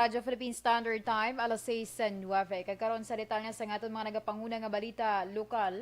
Radyo Philippine Standard Time, alas 6:09. Kagkaroon sa detalya sa aton mga nagapanguna nga balita lokal.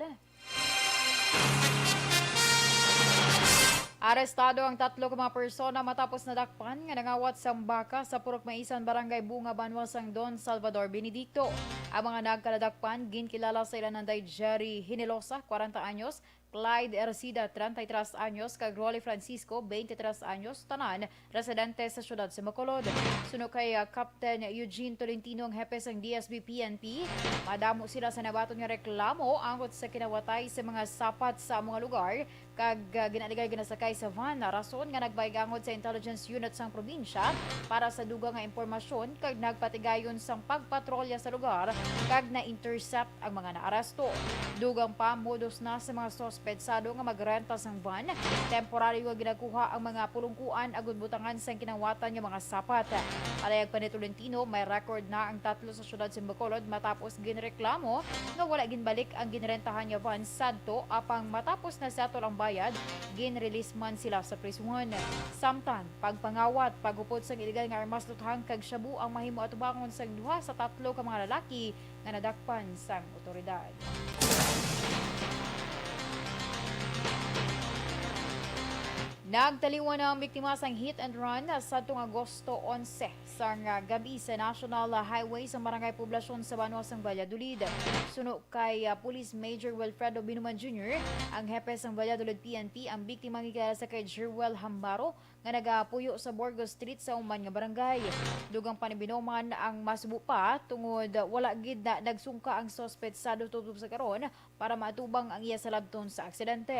Arestado ang 3 ka mga persona matapos nadakpan nga nangawat sang baka sa Purok Maisan, Barangay Bunga, Banwasang Don Salvador, Benedicto. Ang mga nagkaladakpan ginkilala sa ilan nanday Jerry Hinelosa, 40 anyos, Clyde Ercida, 33 anyos, kag Rolly Francisco, 23 anyos, tanan, residente sa syudad sa Bacolod. Sunod kay Captain Eugene Tolentino, ang hepe ng DSB-PNP, madamo sila sa nabaton nga reklamo angkot sa kinawatay sa mga sapat sa mga lugar, kag ginaligay ginasakay sa van na rason nga nagbaygangod sa intelligence unit sang probinsya para sa dugang nga impormasyon kag nagpatigayon sang pagpatrolya sa lugar kag na-intercept ang mga naaresto. Dugang pa modus na sa mga sospetsado nga magrenta sang van, temporaryo nga ginakuha ang mga pulungkuan agud butangan sang kinawatan nga mga sapat. Alayag pa ni Tolentino, may record na ang 3 sa syudad sa Bacolod matapos ginreklamo nga wala ginbalik ang ginrentahan nga van sadto apang matapos na settle ang bayad, gin-release man sila sa prison. Samtang pagpangawat, pagupod sa iligal nga armas luthang kag shabu ang mahimo atubangon sa 2 sa 3 ka mga lalaki nga nadakpan sang otoridad. Nagtaliwan ang biktima sang hit and run sa tuong Agosto 11 sa gabi sa National Highway sa Barangay Poblasyon sa Banwasang Valladolid. Suno kay Police Major Wilfredo Binuman Jr., ang hepe sang Valladolid PNP, ang biktima gikilala sa kay Jerwel Hambaro nga nagapuyo sa Burgos Street sa uman nga barangay. Dugang panibinuman ang masubo pa tungod wala gid na nagsungka ang sospetsado tubtob sa karon para matubang ang iya sa labton sa aksidente.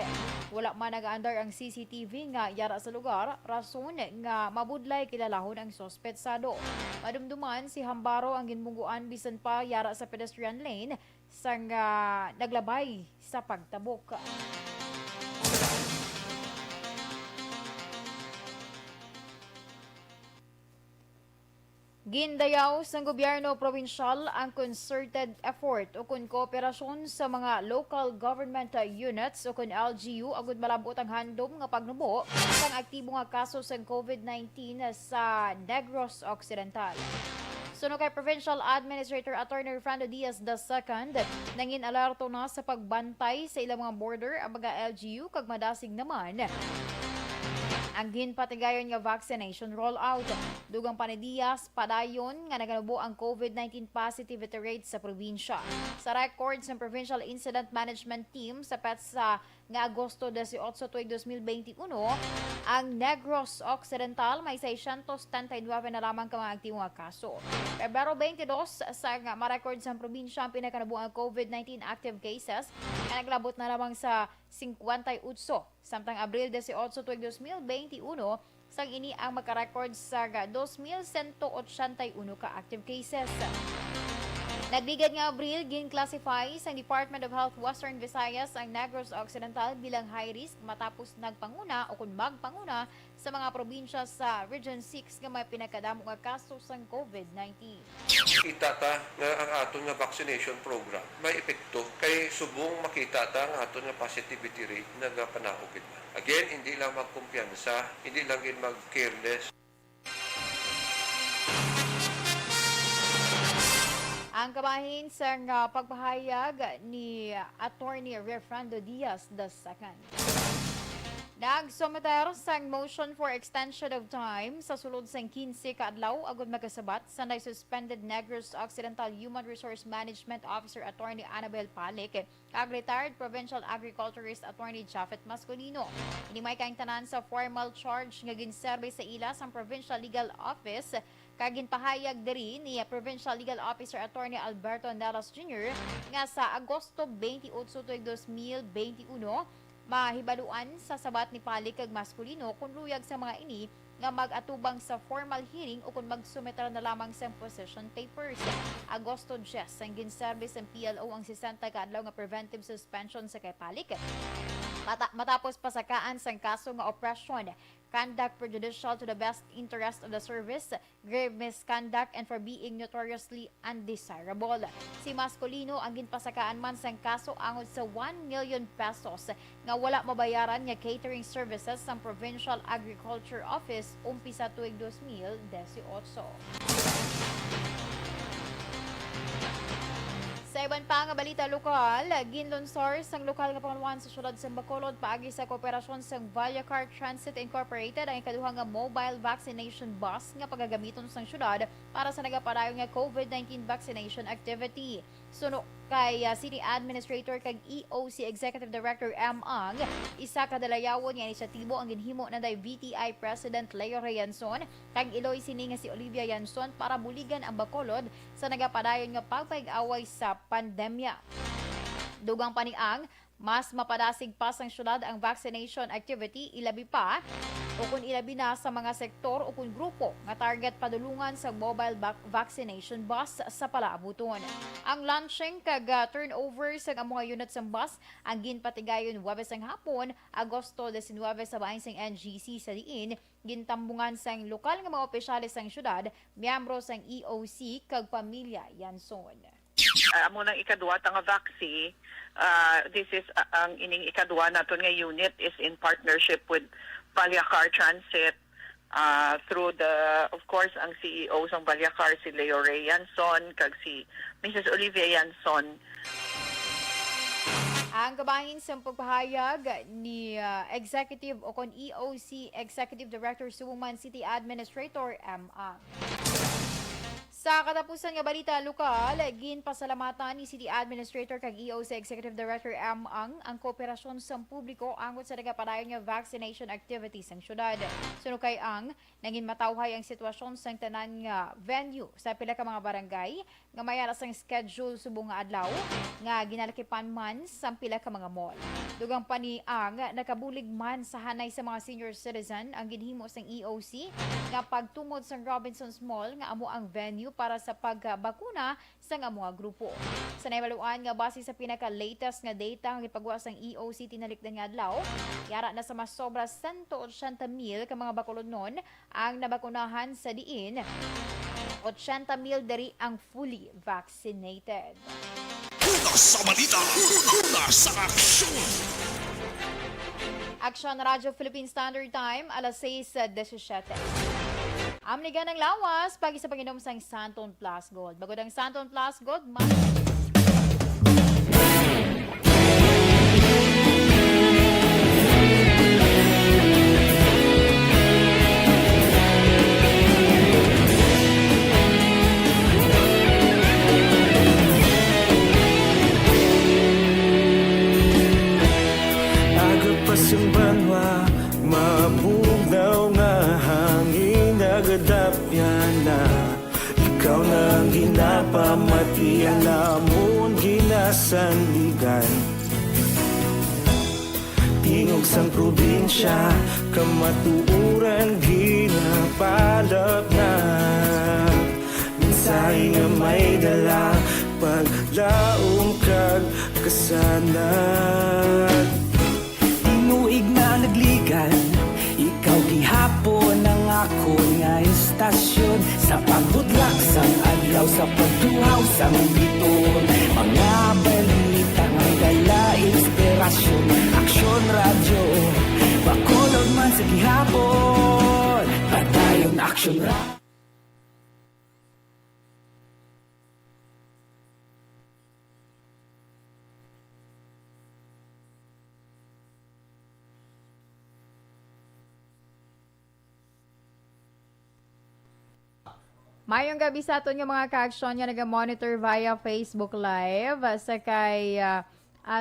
Wala man nag-andar ang CCTV nga yara sa lugar, rason nga mabudlay kilalahon ang sospetsado. Madumduman si Hambaro ang ginmungguan bisan pa yara sa pedestrian lane sang naglabay sa pagtabok. Gindayaw sa gobyerno probinsyal ang concerted effort o kun kooperasyon sa mga local government units o kun LGU agud malabot ang handom nga pagnubo sang aktibo nga kaso sa COVID-19 sa Negros Occidental. Suno kay Provincial Administrator Attorney Fernando Diaz II, nangin alerto na sa pagbantay sa ilang mga border ang mga LGU kag madasig naman ang ginpatigayon nga vaccination rollout. Dugang pa ni Diaz, padayon nga naganubo ang COVID-19 positivity rate sa probinsya. Sa records ng Provincial Incident Management Team sa PETSA nga Agosto 18 tuig 2021, ang Negros Occidental may 639 na lamang ka mga aktibong kaso. Pebrero 22 sa ma-record sa probinsya ang pinakanabuang COVID-19 active cases na naglabot na lamang sa 58. Samtang Abril 18 tuig 2021, sang ini ang makarecord sa 2,181 ka active cases. Nagbigad nga Abril, gin-classify sa Department of Health Western Visayas ang Negros Occidental bilang high risk matapos nagpanguna o kung magpanguna sa mga probinsya sa Region 6 nga may pinakadamo nga kaso sa COVID-19. Kita ta nga ang aton nga vaccination program may epekto kay subong makita ta ang aton nga positivity rate nga panahugid na. Again, hindi lang magkumpiyansa, hindi lang mag-careless. Ang kabahin sa pagpahayag ni Attorney Fernando Diaz II. Nagsometer sang motion for extension of time sa sulod sang 15 ka adlaw agud magasabat sa suspended Negros Occidental Human Resource Management Officer Attorney Annabel Palik kag retired Provincial Agriculturist Attorney Jafet Mascolino. Ini may kaing tanan sa formal charge nga ginserbe sa ila sang Provincial Legal Office kag ginpahayag diri ni Provincial Legal Officer Attorney Alberto Nelas Jr. nga sa Agosto 28, 2021 mahibaluan sa sabat ni Palik kag Masculino kung luyag sa mga ini nga mag-atubang sa formal hearing o kung magsumeter na lamang sa position papers. Agosto 10, ang ginservice ng PLO ang 60 kaadlaw nga preventive suspension sa kay Palik. Matapos pasakaan sang kaso nga oppression, conduct prejudicial to the best interest of the service, grave misconduct, and for being notoriously undesirable. Si Mascolino ang ginpasakaan man sang kaso angod sa 1 million pesos nga wala mabayaran nga catering services sa Provincial Agriculture Office umpisa tuig 2018. Sa iban pa nga balita lokal, ginlunsor sang lokal nga pangaluan sa syudad sa Bacolod paagi sa kooperasyon sang Vallecar Transit Incorporated ang ikaduhang nga mobile vaccination bus nga pagagamiton sang syudad para sa nagapadayon nga COVID-19 vaccination activity. Suno kay City Administrator kag EOC Executive Director M. Ang, isa ka dalayawon nga inisyatibo ang ginhimo na day VTI President Leo Reyanson kag iloy sini nga si Olivia Yanson para buligan ang Bacolod sa nagapadayon nga pagpag-away sa pandemya. Dugang paniang, mas mapadasig pa sang syudad ang vaccination activity ilabi pa o kung ilabi na sa mga sektor o kung grupo nga target padulungan sa mobile vaccination bus sa palaabuton. Ang launching kag turnover sa mga unit sa bus ang ginpatigayon Huwebes ang hapon, Agosto 19 sa bahin sang NGC sa diin, gintambungan sang lokal nga mga opisyalis sang syudad, miyembro sang EOC kag pamilya Yanson. Amo nang ikaduwa nga vaccine, this is ang ining ikaduwa naton nga unit is in partnership with Vallecar Transit through the, of course, ang CEO ng Vallecar si Leo Ray Yanson kag si Mrs. Olivia Yanson. Ang kabahin sa pagpahayag ni Executive o kon EOC Executive Director Subuman City Administrator M. Ang. Sa katapusan nga balita lokal, ginpasalamatan ni City Administrator kag EOC Executive Director M. Ang kooperasyon sa publiko angot sa nagapadayon nga vaccination activities sang syudad. Suno kay Ang, naging matawhay ang sitwasyon sang tanan nga venue sa pila ka mga barangay nga mayara sang schedule subong nga adlaw nga ginalakipan man sa pila ka mga mall. Dugang pa ni Ang, nakabulig man sa hanay sa mga senior citizen ang ginhimo sang EOC nga pagtumod sang Robinson's Mall nga amo ang venue para sa pagbakuna sa nga mga grupo. Sa naibaluan nga base sa pinaka-latest nga data nga ipagawa sang EOC tinalikdan nga adlaw, yara na sa mas sobra 180,000 ka mga bakulod nun ang nabakunahan sa diin. 80,000 dari ang fully vaccinated. Una sa balita, una sa aksyon. Aksyon Radyo Philippine Standard Time, alas 6:17. Amnigan ng lawas, pagi sa Panginoon sang Santon Plus Gold. Bagod ang Santon Plus Gold, Agapasumbanwa, mabugnaw nga hangin nagadapyan na. Ikaw nang ginapamati, alamon ginasandigan. Tingog sang probinsya, kamatuuran ginapalap na. Minsay nga may dala, paglaong kag kasanat. Tinuig na nagligan, ikaw gihapon ang ako nga estasyon. Sa pagbudlak sang adlaw, sa pagtuhaw sang biton. Mga balita nga dala inspirasyon. Aksyon radyo, Bacolod man sa gihapon. Patayon aksyon radyo. Mayong gabi sa aton nga mga ka-aksyon nga naga-monitor via Facebook Live. Sa kay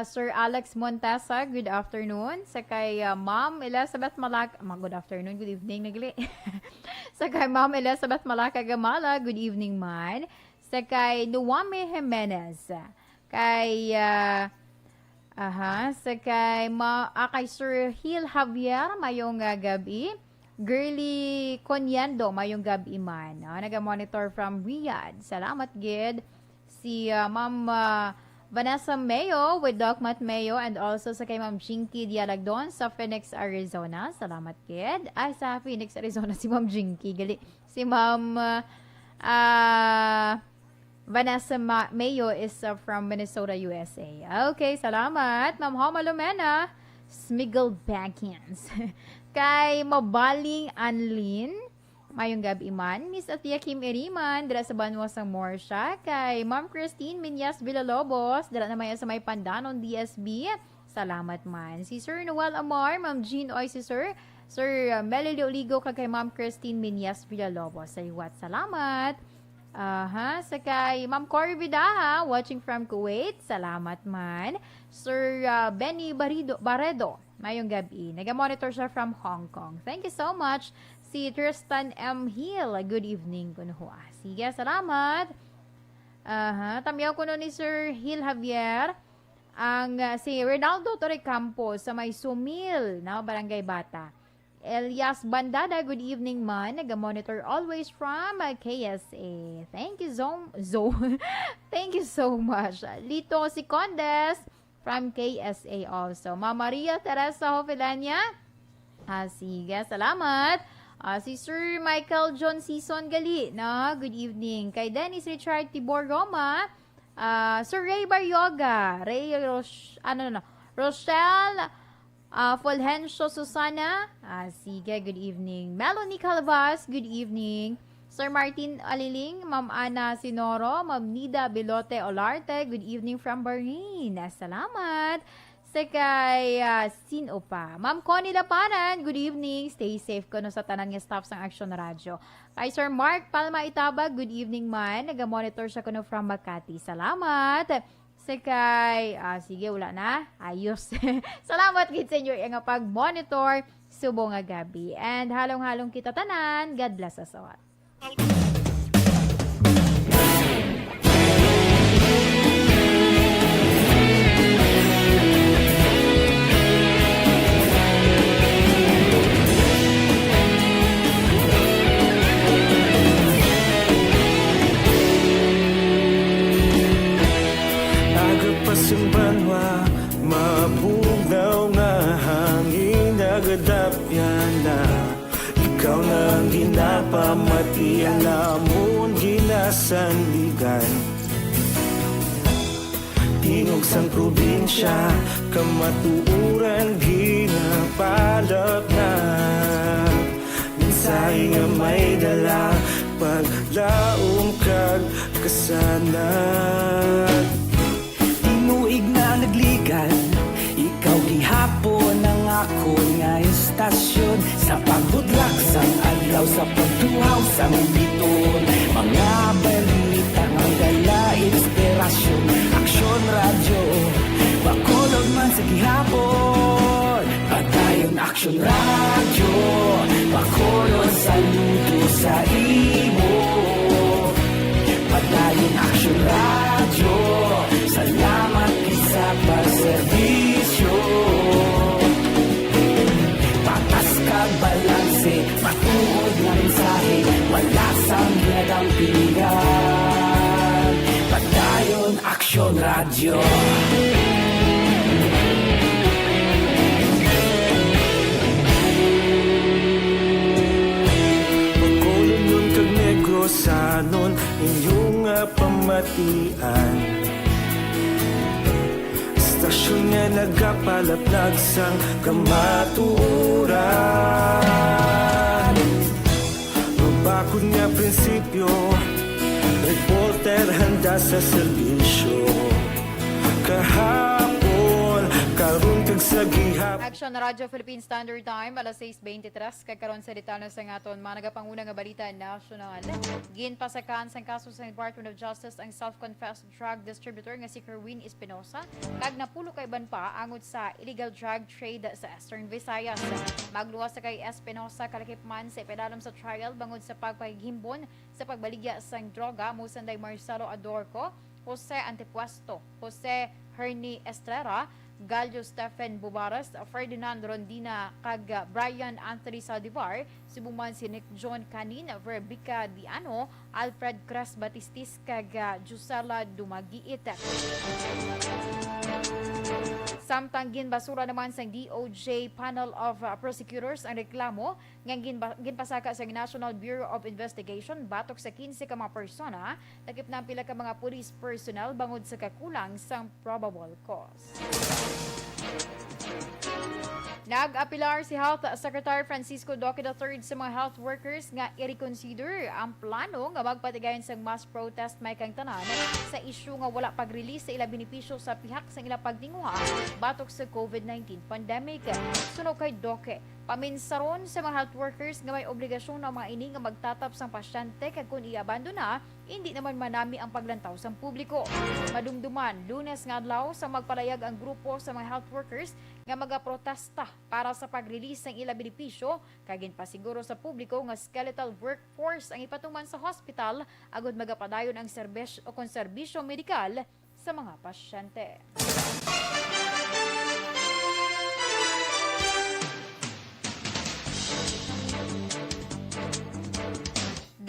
Sir Alex Montesa, good afternoon. Sa kay Ma'am Elizabeth Malaka, good afternoon, good evening, nagli. Sa kay Ma'am Elizabeth Malaka Gamala, good evening man. Sa kay Nuwame Jimenez. Kay sa kay Sir Hil Javier, mayong gabi. Girly Conyando, mayong gabi man. Naga-monitor from Riyadh. Salamat, gid. Si Ma'am Vanessa Mayo with Docmat Mayo and also sa kay Ma'am Jinky Dialagdon sa Phoenix, Arizona. Salamat, kid. Sa Phoenix, Arizona si Ma'am Jinky. Gali. Si Ma'am Vanessa Mayo is from Minnesota, USA. Okay, salamat. Ma'am Homa Lumena, Smiggle Backhands. Kay Mabaling Anlin, mayong gabi man. Miss Atia Kim Iriman, dala sa Banwa sa Morsha. Kay Ma'am Christine Minyas Villalobos, dala na sa may Pandanon, DSB. Salamat man. Si Sir Noel Amar, Ma'am Jean Oy, si Sir Melilio Ligo, kay Ma'am Christine Minyas Villalobos. Sa iwat, salamat. Sa kay Ma'am Cory Vidaha, watching from Kuwait. Salamat man. Sir Benny Baredo, mayong gabi. Naga-monitor siya from Hong Kong. Thank you so much. Si Tristan M. Hill, good evening kunhua. Sige, salamat. Tamiyaw ko ni Sir Hill Javier. Ang si Ronaldo Torre Campos sa may Sumil, na Barangay Bata. Elias Bandada, good evening man. Naga-monitor always from KSA. Thank you Thank you so much. Lito si Condes from KSA also. Ma'am Maria Teresa Hofelania. Sige, salamat. Si Sir Michael John Season Gali, good evening. Kay Dennis Richard Tibor Roma. Sir Ray Baryoga. Rochelle Fulgencio Susana, sige, good evening. Melanie Calvas, good evening. Sir Martin Aliling, Ma'am Ana Sinoro, Ma'am Nida Bilote Olarte, good evening from Bahrain. Salamat. Sa kay sino pa? Ma'am Connie Lapanan, good evening. Stay safe ko sa tanan nga staff sang Aksyon Radio. Kay Sir Mark Palma Itabag, good evening man. Naga-monitor siya ko from Makati. Salamat. Kay, sige, wala na. Ayos. Salamat gid sa inyo nga pag-monitor subong nga gabi. And halong-halong kita tanan. God bless us all. Pasimbanwa, mabugaw nga hangin nagadapyan na. Ikaw na ang ginapamatian namon ginasandigan. Tingog sang probinsya, kamatuuran ginapalap na. Minsay nga may dala, paglaom kag kasanat. Tinuig na nagligan, ikaw gihapon ang ako nga istasyon. Sa pagbudlak sang adlaw, sa pagtuhaw sang biton. Mga balita ang dala inspirasyon. Aksyon Radio, bakulog man sa gihapon. Patayon Aksyon Radio, bakulog saludo sa imo. Patayon Aksyon Radio, salamat sa pagserbisyo. Patas ka balanse, matuod na mensahe, wala sang ginadang pilihan. Patayon Aksyon Radio. Pagkulong nun kag negrosanon, inyong pamatian. Stasyon nga nagapalaplag sang kamaturan. Mabakod nga prinsipyo, reporter handa sa serbisyo. Kahapon, karon kag Nagsagihap Aksyon na Radyo Philippine Standard Time, alas 6:23, kagkaroon sa detalye sa ngaton, mga nagapanguna nga balita national. Ginpasakan sa kaso sa Department of Justice ang self-confessed drug distributor nga si Kerwin Espinosa, kag napulo kay ban pa angod sa illegal drug trade sa Eastern Visayas. Magluwas sa kay Espinosa kalakipman sa ipedalam sa trial bangod sa pagpahigimbon sa pagbaligya sang droga musanday Marcelo Adorco, Jose Antepuesto, Jose Herni Estrera, Gallo Stephen Bubaras, Ferdinand Rondina kag Brian Anthony Saldivar, sibuman si Nick John Canin, Verbica Diano, Alfred Cres Batistis kag Jusela Dumagiit. Samtang ginbasura naman sa DOJ Panel of Prosecutors ang reklamo nga ginpasaka sa National Bureau of Investigation batok sa 15 ka mga persona, takip na pila ka mga police personnel bangod sa kakulang sang probable cause. Nag-apilar si Health Secretary Francisco Duque III sa mga health workers nga i-reconsider ang plano nga magpatigayon sa mass protest may kang tanan sa isyu nga wala pag-release sa ila benepisyo sa pihak sa ila pagtinguha batok sa COVID-19 pandemic. Sunog kay Duque, paminsaron sa mga health workers nga may obligasyon na mga ini nga magtatap sang pasyente kag kung i-abandona, hindi naman manami ang paglantaw sa publiko. Madumduman, Lunes nga adlaw sa magpalayag ang grupo sa mga health workers nga magaprotesta para sa pag-release ng ila benepisyo, kagin pa siguro sa publiko nga skeletal workforce ang ipatuman sa hospital agud magapadayon ang serbisyo o konserbisyo medikal sa mga pasyente.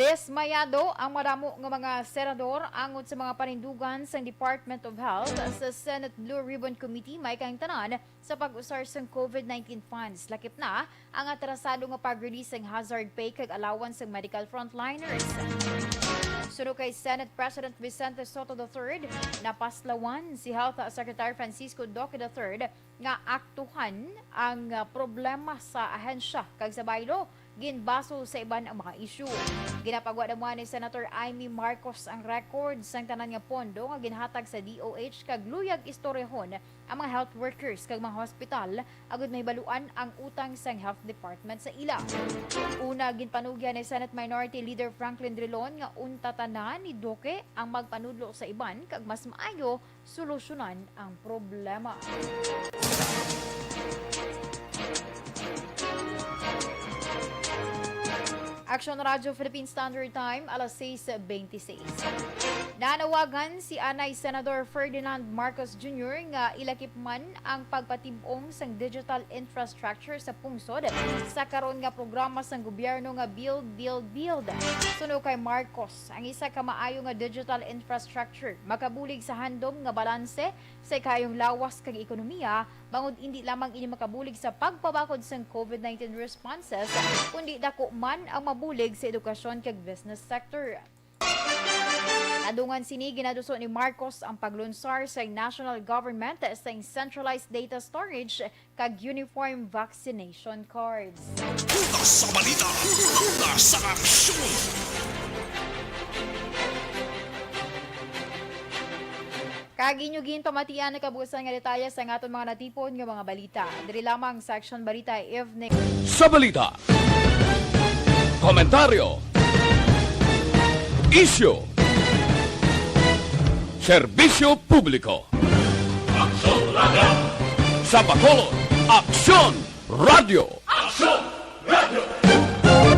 Desmayado ang madamo nga mga senador angod sa mga panindugan sa Department of Health sa Senate Blue Ribbon Committee may kang tanan sa pag-usar sa COVID-19 funds. Lakip na ang atrasado nga pag-release ng hazard pay kag allowance ng medical frontliners. Sunod kay Senate President Vicente Soto III, napaslawan si Health Secretary Francisco Duque III nga aktuhan ang problema sa ahensya kag sa baylo ginbaso sa iban ang mga isyu. Ginapagwa naman ni Senator Amy Marcos ang record sang tanan nga pondo nga ginhatag sa DOH kag luyag istorehon ang mga health workers kag mga hospital agud mahibaluan ang utang sang health department sa ila. Una ginpanugyan ni Senate Minority Leader Franklin Drilon nga unta tanan ni Duque ang magpanudlo sa iban kag mas maayo solusyonan ang problema. Aksyon Radyo Philippine Standard Time, alas 6:26. Nanawagan si Anay Senador Ferdinand Marcos Jr. nga ilakipman ang pagpatibong sang digital infrastructure sa pungsod sa karon nga programa sang gobyerno nga Build, Build, Build. Suno kay Marcos, ang isa ka maayo nga digital infrastructure makabulig sa handom nga balanse sa kayong lawas kang ekonomiya, bangod hindi lamang ini makabulig sa pagpabakod sang COVID-19 responses, kundi dako man ang mabulig sa edukasyon kag business sector. Adungan sini ginaduso ni Marcos ang paglunsar sa national government sa centralized data storage kag uniform vaccination cards. Una sa balita, una sa aksyon. Kaginyugin pamatian na kabuusan nga detalye sa aton mga natipon nga mga balita. Diri lamang sa Aksyon Balita Evening. Sa balita, komentaryo, isyu, serbisyo publiko. Aksyon Radio! Sa Bacolod, Aksyon Radio! Aksyon!